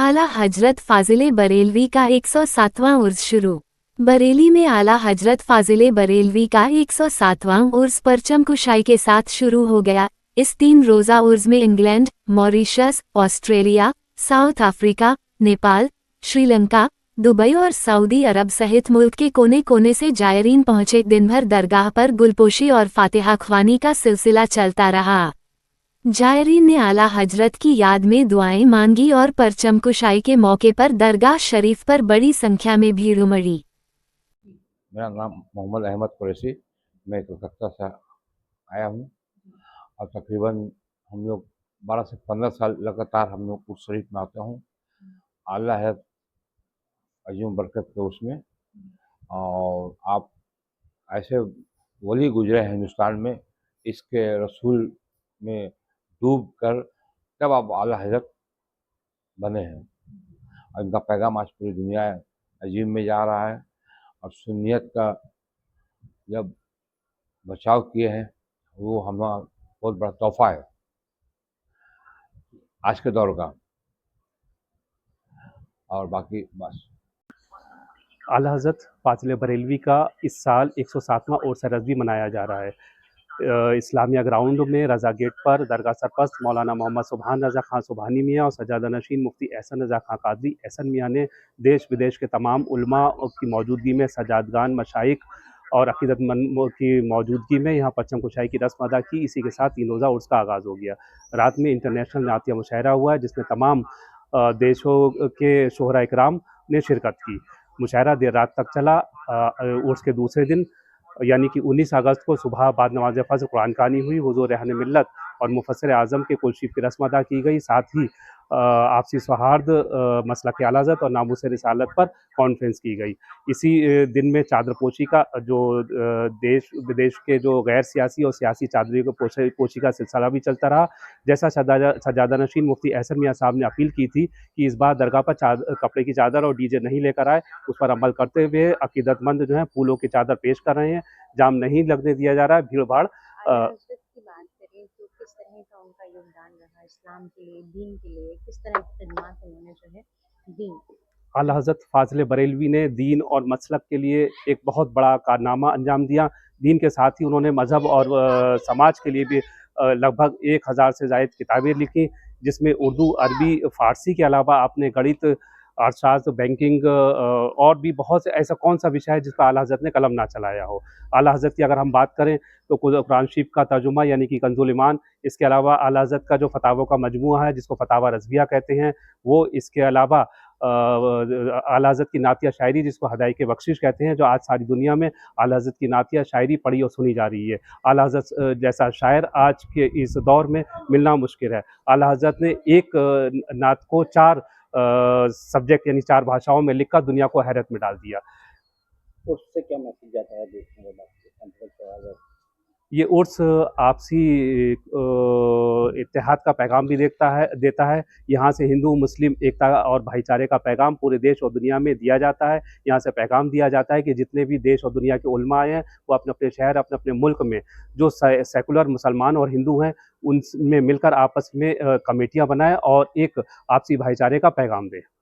आला हजरत फाजिले बरेलवी का 107वां उर्स शुरू। बरेली में आला हजरत फाजिले बरेलवी का 107वां उर्स परचम कुशाई के साथ शुरू हो गया। इस 3 रोज़ा उर्स में England, Mauritius, Australia, south Africa, Nepal, Sri Lanka, Dubai और सऊदी अरब सहित मुल्क के कोने कोने से जायरीन पहुंचे। दिन भर दरगाह पर गुलपोशी और फातिहा ख्वानी का सिलसिला चलता रहा। जायरीन ने आला हजरत की याद में दुआएं मांगी और परचम कुशाई के मौके पर दरगाह शरीफ पर बड़ी संख्या में भीड़ उमड़ी। मेरा नाम मोहम्मद अहमद कुरैशी, मैं कलकत्ता से आया हूँ और तकरीबन हम लोग 12 से 15 साल लगातार हम लोग उस शरीफ में आते हूँ। आला है अजीम बरकत के उसमें, और आप ऐसे वली गुजरे हैं हिंदुस्तान में, इसके रसूल में डूब कर तब आप आला हजरत बने हैं और इनका पैगाम आज पूरी दुनिया अजीम में जा रहा है। और सुन्नियत का जब बचाव किए हैं वो हमारा बहुत बड़ा तोहफा है आज के दौर का। और बाकी बस आला हज़रत फाजिले बरेलवी का इस साल 107वां उर्स रज़वी मनाया जा रहा है। इस्लामिया ग्राउंड में रज़ा गेट पर दरगाह सरपरस्त मौलाना मोहम्मद सुबहान रज़ा खां सुबहानी मियाँ और सजादा नशीन मुफ्ती एहसन रज़ा खां कादरी एहसन मियाँ ने देश विदेश के तमाम उलमा की मौजूदगी में, सजादगान, मशाइख और अकीदतमंद की मौजूदगी में यहाँ परचम कुशाई की रस्म अदा की। इसी के साथ 3 रोज़ा उर्स का आगाज़ हो गया। रात में इंटरनेशनल नातिया मुशायरा हुआ है, जिसमें तमाम देशों के शोहरा इकराम ने शिरकत की। मुशायरा देर रात तक चला। उर्स के दूसरे दिन यानी कि 19 अगस्त को सुबह बाद नमाज फ़ज्र कुरान खानी हुई। हुज़ूर रहन मिल्लत और मुफस्सिर आज़म के कुलशीफ की रस्म अदा की गई। साथ ही आपसी सौहार्द, मसलक आला हज़रत और नामूस रिसालत पर कॉन्फ्रेंस की गई। इसी दिन में चादरपोशी का जो देश विदेश के जो गैर सियासी और सियासी चादरियों को पोशी का सिलसिला भी चलता रहा। जैसा सजादा नशीन मुफ्ती एहसन मियाँ साहब ने अपील की थी कि इस बार दरगाह पर कपड़े की चादर और डीजे नहीं लेकर आए, उस पर अमल करते हुए अकीदतमंद जो है फूलों की चादर पेश कर रहे हैं। जाम नहीं लगने दिया जा रहा है। भीड़ भाड़ की बात करें तो किस तरह का उनका योगदान रहा इस्लाम के लिए, दीन के लिए, किस तरह की खिदमत उन्होंने जो है दी। आला हज़रत फाजिले बरेलवी ने दीन और मसलक के लिए एक बहुत बड़ा कारनामा अंजाम दिया। दीन के साथ ही उन्होंने मज़हब और समाज के लिए भी लगभग 1000 से ज़ायद किताबें लिखी, जिसमें उर्दू, अरबी, फ़ारसी के अलावा आपने गणित, अर्थशास्त्र, बैंकिंग और भी बहुत से ऐसा कौन सा विषय है जिस पर आला हज़रत ने कलम ना चलाया हो। आला हज़रत की अगर हम बात करें तो कुरान शरीफ का तर्जुमा यानी कि कंजुल ईमान, इसके अलावा आला हज़रत का जो फतावों का मजमूआ है जिसको फतावा रज़विया कहते हैं वो, इसके अलावा आला हज़रत की नातिया शायरी जिसको हदायक़ बख्शिश कहते हैं, जो आज सारी दुनिया में आला हज़रत की नातिया शायरी पढ़ी और सुनी जा रही है। आला हज़रत जैसा शायर आज के इस दौर में मिलना मुश्किल है। आला हज़रत ने एक नात को 4 सब्जेक्ट यानी 4 भाषाओं में लिखकर दुनिया को हैरत में डाल दिया। उससे क्या मैसेज जाता है देखने वाला? ये उर्स आपसी इत्तेहाद का पैगाम भी देता है। यहाँ से हिंदू मुस्लिम एकता और भाईचारे का पैगाम पूरे देश और दुनिया में दिया जाता है। यहाँ से पैगाम दिया जाता है कि जितने भी देश और दुनिया के उलमा आए हैं वो अपने अपने शहर, अपने अपने मुल्क में जो सेकुलर मुसलमान और हिंदू हैं उनमें मिलकर आपस में कमेटियाँ बनाएं और एक आपसी भाईचारे का पैगाम दें।